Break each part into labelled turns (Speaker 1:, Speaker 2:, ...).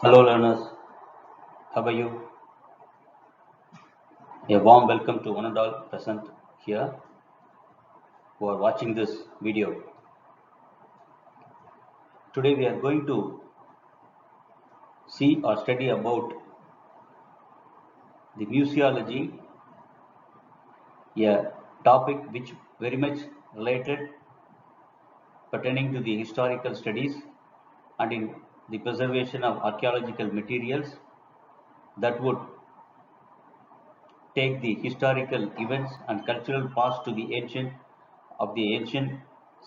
Speaker 1: Hello learners, how are you? A warm welcome to one and all present here who are watching this video. Today we are going to see or study about the museology, a topic which very much related pertaining to the historical studies and in the preservation of archaeological materials that would take the historical events and cultural past to the ancient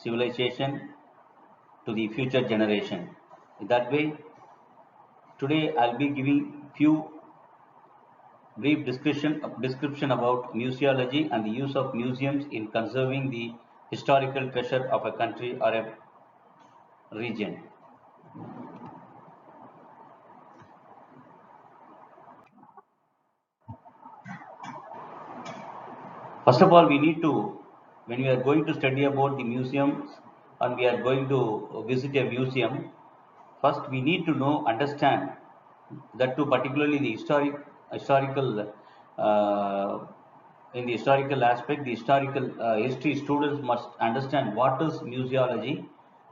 Speaker 1: civilization to the future generation. In that way, today I'll be giving few brief description about museology and the use of museums in conserving the historical treasure of a country or a region. First of all, we need to, when we are going to study about the museums and we are going to visit a museum, first we need to know, understand that too particularly the historical in the historical aspect, the historical history students must understand what is museology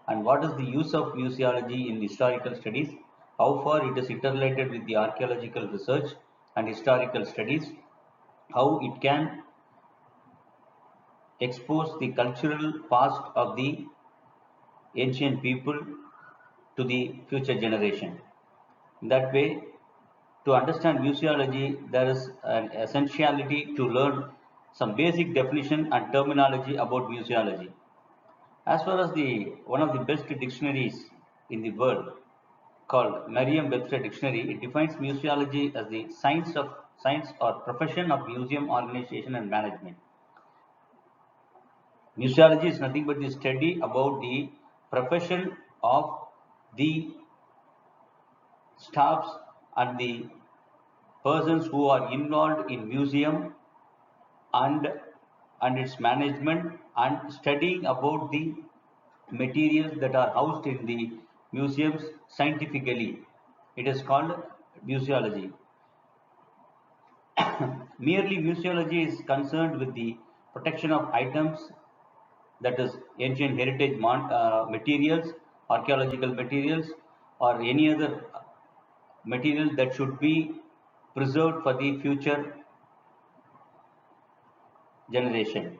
Speaker 1: and what is the use of museology in historical studies, how far it is interrelated with the archaeological research and historical studies, how it can expose the cultural past of the ancient people to the future generation. In that way, to understand museology, there is an essentiality to learn some basic definition and terminology about museology. As far as the one of the best dictionaries in the world called Merriam-Webster Dictionary, it defines museology as the science or profession of museum organization and management. Museology is nothing but the study about the profession of the staffs and the persons who are involved in museum and its management and studying about the materials that are housed in the museums scientifically. It is called museology. Merely museology is concerned with the protection of items, that is ancient heritage materials, archaeological materials, or any other material that should be preserved for the future generation.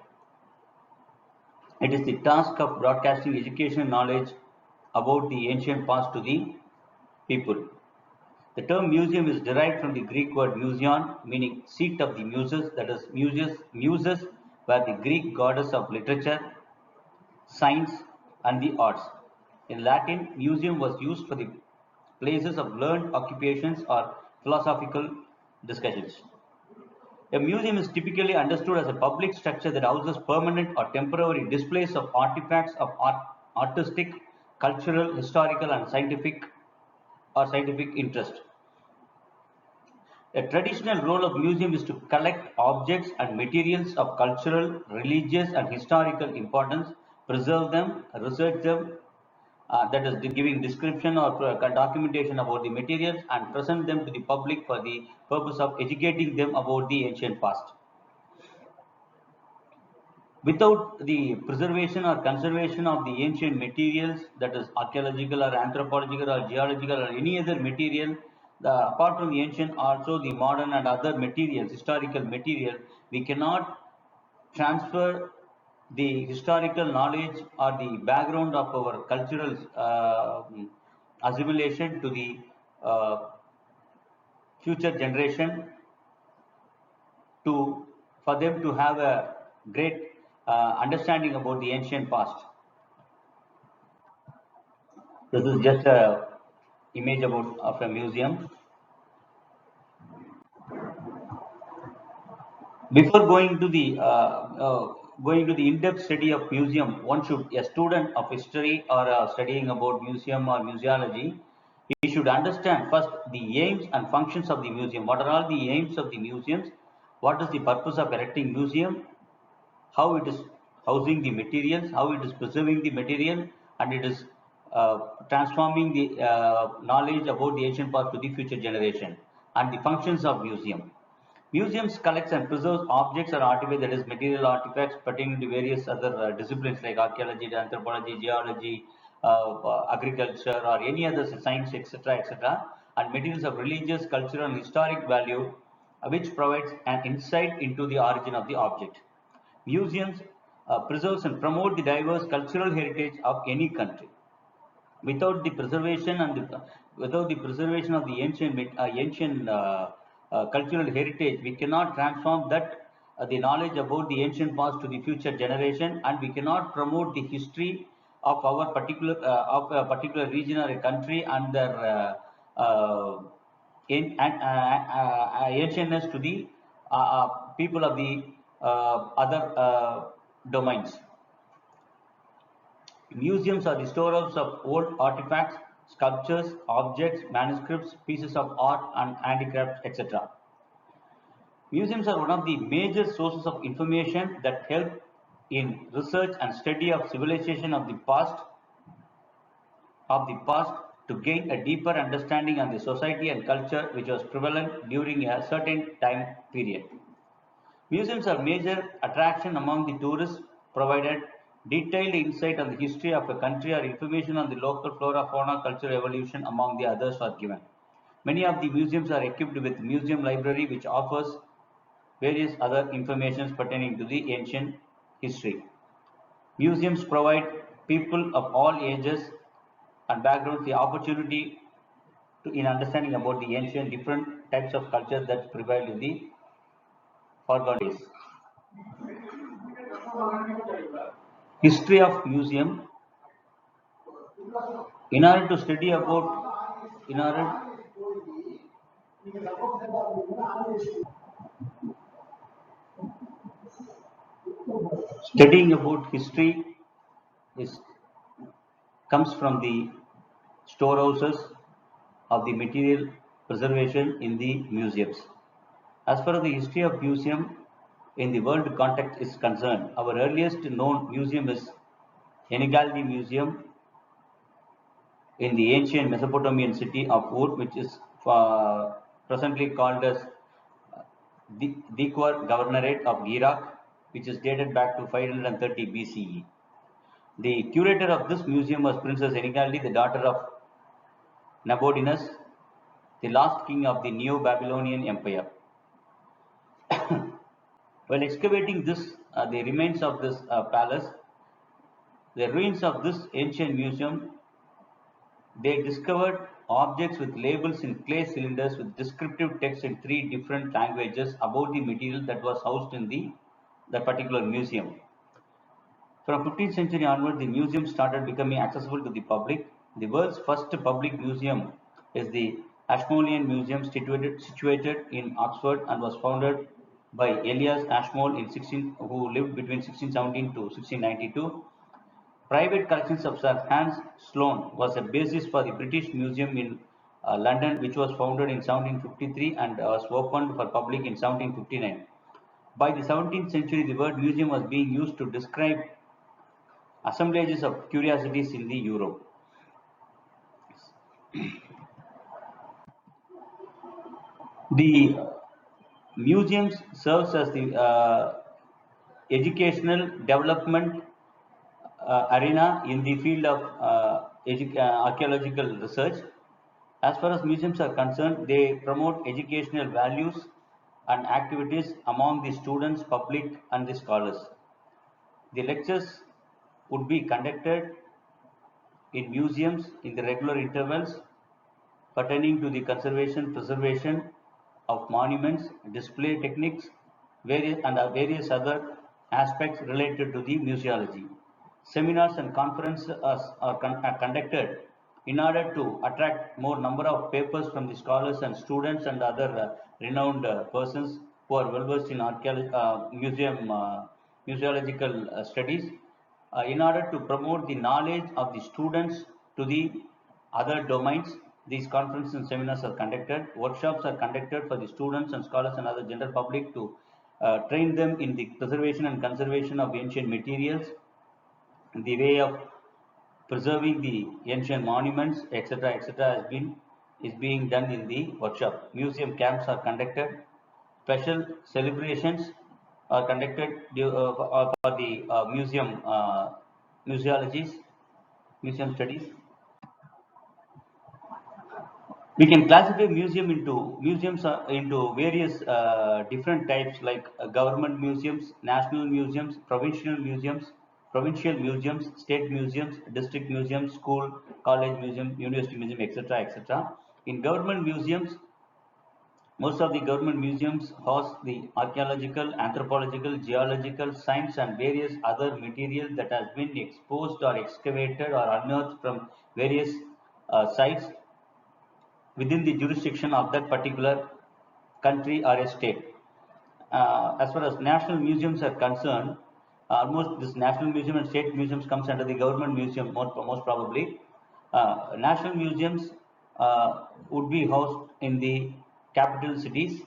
Speaker 1: It is the task of broadcasting educational knowledge about the ancient past to the people. The term museum is derived from the Greek word museon, meaning seat of the muses, that is, muses were the Greek goddess of literature, science, and the arts. In Latin, museum was used for the places of learned occupations or philosophical discussions. A museum is typically understood as a public structure that houses permanent or temporary displays of artifacts of artistic, cultural, historical, and scientific interest. A traditional role of museum is to collect objects and materials of cultural, religious, and historical importance, preserve them, research them, that is giving description or documentation about the materials and present them to the public for the purpose of educating them about the ancient past. Without the preservation or conservation of the ancient materials, that is archaeological or anthropological or geological or any other material, apart from the ancient, also the modern and other materials, historical material, we cannot transfer the historical knowledge or the background of our cultural assimilation to the uh, future generation to for them to have a great understanding about the ancient past. This is just a image about of a museum. Before going to the in-depth study of museum, a student of history or studying about museum or museology, he should understand first the aims and functions of the museum. What are all the aims of the museums? What is the purpose of erecting museum? How it is housing the materials, how it is preserving the material, and it is transforming the knowledge about the ancient past to the future generation. And the functions of museum. Museums collects and preserves objects or artifacts, that is material artifacts pertaining to various other disciplines like archaeology, anthropology, geology, agriculture, or any other science, etc., etc., and materials of religious, cultural, and historic value, which provides an insight into the origin of the object. Museums preserves and promote the diverse cultural heritage of any country. Without the preservation without the preservation of the ancient cultural heritage, we cannot transform that the knowledge about the ancient past to the future generation, and we cannot promote the history of our particular of a particular region or a country and their ancientness to the people of the other domains. Museums are the storehouses of old artifacts, sculptures, objects, manuscripts, pieces of art, and handicrafts, etc. Museums are one of the major sources of information that help in research and study of civilization of the past to gain a deeper understanding of the society and culture which was prevalent during a certain time period. Museums are major attraction among the tourists, provided detailed insight on the history of a country or information on the local flora, fauna, culture, evolution among the others are given. Many of the museums are equipped with museum library which offers various other information pertaining to the ancient history. Museums provide people of all ages and backgrounds the opportunity in understanding about the ancient different types of culture that prevailed in the forgone days. History of museum. In order to study about, in order studying about history is comes from the storehouses of the material preservation in the museums. As far as the history of museum in the world context is concerned, our earliest known museum is Inigaldi Museum in the ancient Mesopotamian city of Ur, which is presently called as the Dikwar Governorate of Iraq, which is dated back to 530 BCE. The curator of this museum was Princess Enigaldi, the daughter of Nabonidus, the last king of the Neo-Babylonian Empire. While excavating the remains of this palace, the ruins of this ancient museum, they discovered objects with labels in clay cylinders with descriptive text in 3 different languages about the material that was housed in the particular museum. From 15th century onward, the museum started becoming accessible to the public. The world's first public museum is the Ashmolean Museum, situated in Oxford, and was founded by Elias Ashmole who lived between 1617 to 1692. Private collections of Sir Hans Sloane was a basis for the British Museum in London, which was founded in 1753 and was opened for public in 1759. By the 17th century, the word museum was being used to describe assemblages of curiosities in the Europe. The museums serves as the educational development arena in the field of archaeological research. As far as museums are concerned, they promote educational values and activities among the students, public, and the scholars. The lectures would be conducted in museums in the regular intervals pertaining to the conservation, preservation of monuments, display techniques, various other aspects related to the museology. Seminars and conferences are conducted in order to attract more number of papers from the scholars and students and other renowned persons who are well versed in museological studies, in order to promote the knowledge of the students to the other domains. These conferences and seminars are conducted. Workshops are conducted for the students and scholars and other general public to train them in the preservation and conservation of ancient materials, the way of preserving the ancient monuments, etc., is being done in the workshop. Museum camps are conducted. Special celebrations are conducted for the museologies, museum studies. We can classify museums into various different types like government museums, national museums, provincial museums, state museums, district museums, school, college museum, university museum, etc. In government museums, most of the government museums house the archaeological, anthropological, geological, science, and various other material that has been exposed or excavated or unearthed from various sites within the jurisdiction of that particular country or a state. As far as national museums are concerned, almost this national museum and state museums comes under the government museum most probably. National museums would be housed in the capital cities.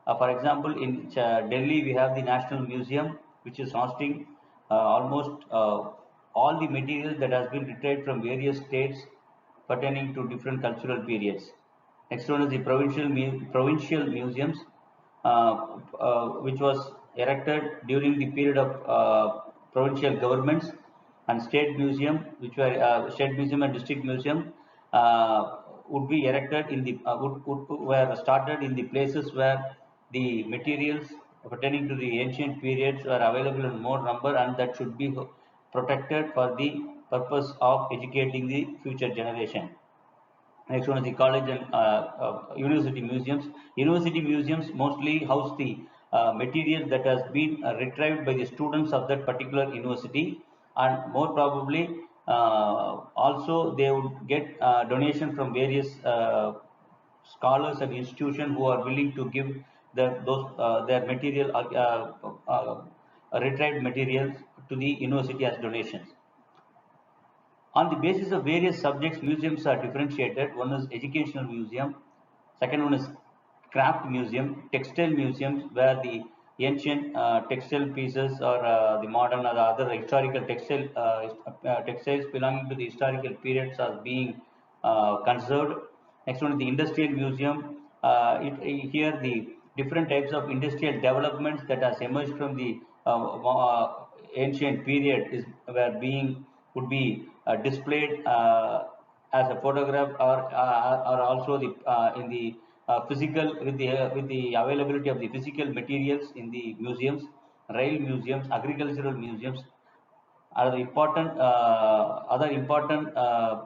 Speaker 1: For example, in Delhi, we have the National Museum, which is hosting almost all the material that has been retrieved from various states pertaining to different cultural periods. Next one is the provincial museums, which was erected during the period of provincial governments, and state museum and district museum would be erected in the were started in the places where the materials pertaining to the ancient periods were available in more number, and that should be protected for the purpose of educating the future generation. Next one is the college and university museums. University museums mostly house the material that has been retrieved by the students of that particular university, and more probably also they would get donation from various scholars and institutions who are willing to give their material retrieved materials to the university as donations. On the basis of various subjects, museums are differentiated. One is educational museum, second one is craft museum, textile museums, where the ancient textile pieces or the modern or the other historical textiles belonging to the historical periods are being conserved. Next one is the industrial museum. Here the different types of industrial developments that has emerged from the ancient period is were being would be displayed as a photograph, or also the in the physical with the availability of the physical materials in the museums, rail museums, agricultural museums. Other important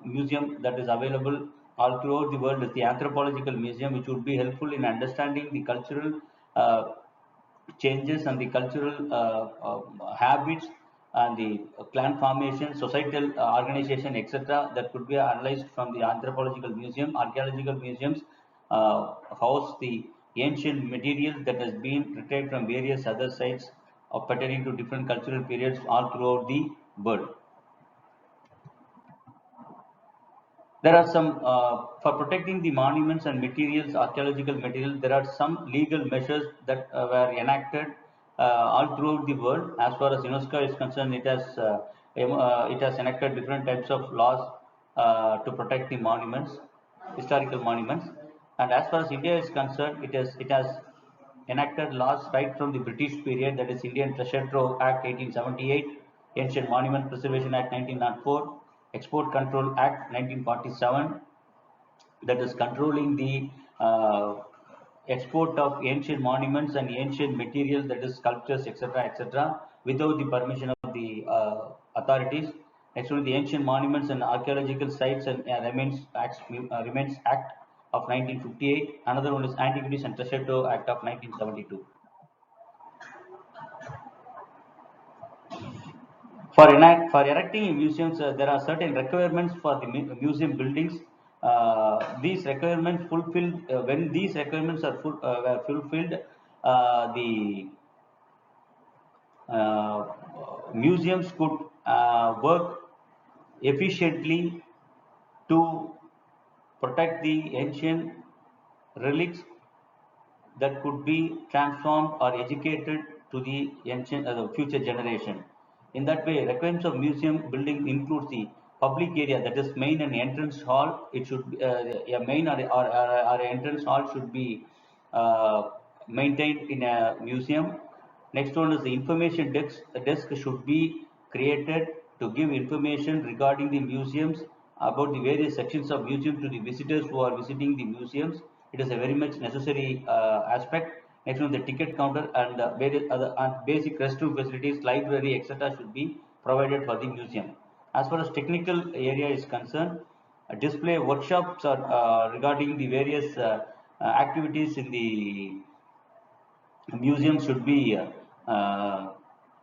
Speaker 1: museum that is available all throughout the world is the anthropological museum, which would be helpful in understanding the cultural uh, changes and the cultural habits and the clan formation, societal organization, etc. that could be analyzed from the anthropological museum. Archaeological museums house the ancient material that has been retrieved from various other sites pertaining to different cultural periods all throughout the world. There are some for protecting the monuments and materials, archaeological materials. There are some legal measures that were enacted all throughout the world. As far as UNESCO is concerned, it has enacted different types of laws to protect the monuments, historical monuments. And as far as India is concerned, it has enacted laws right from the British period, that is Indian Treasure Trove Act 1878, Ancient Monument Preservation Act 1904, Export Control Act 1947, that is controlling the export of ancient monuments and ancient materials, that is sculptures, etc., without the permission of the authorities. Next one, the Ancient Monuments and Archaeological Sites and Remains Act of 1958. Another one is Antiquities and Treasure Trove Act of 1972. For erecting museums, there are certain requirements for the museum buildings. These requirements fulfilled when these requirements were fulfilled, the uh, museums could work efficiently to protect the ancient relics that could be transformed or educated to the ancient the future generation. In that way, requirements of museum building includes the public area, that is main and entrance hall, it should be a main or entrance hall should be maintained in a museum. Next one is the information desk. The desk should be created to give information regarding the museums, about the various sections of museum to the visitors who are visiting the museums. It is a very much necessary aspect. Next one, the ticket counter and various other basic restroom facilities, library, etc. should be provided for the museum. As far as technical area is concerned, display workshops are regarding the various activities in the museum should be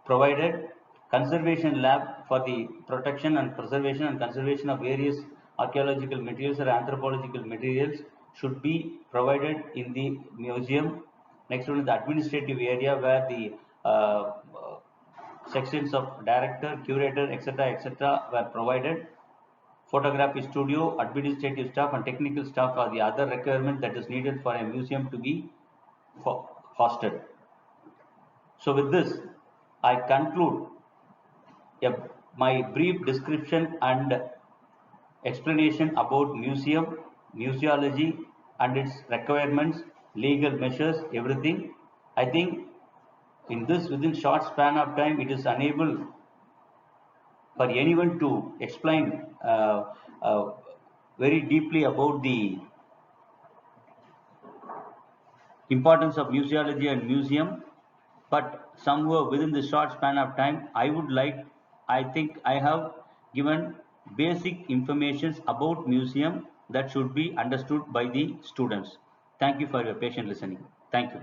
Speaker 1: provided. Conservation lab for the protection and preservation and conservation of various archaeological materials or anthropological materials should be provided in the museum. Next one is the administrative area, where the sections of director, curator, etc. were provided. Photography studio, administrative staff and technical staff are the other requirement that is needed for a museum to be fostered. So with this, I conclude my brief description and explanation about museum, museology and its requirements, legal measures, everything. I think in this within short span of time, it is unable for anyone to explain uh, very deeply about the importance of museology and museum, but somewhere within the short span of time, I think I have given basic informations about museum that should be understood by the students. Thank you for your patient listening. Thank you.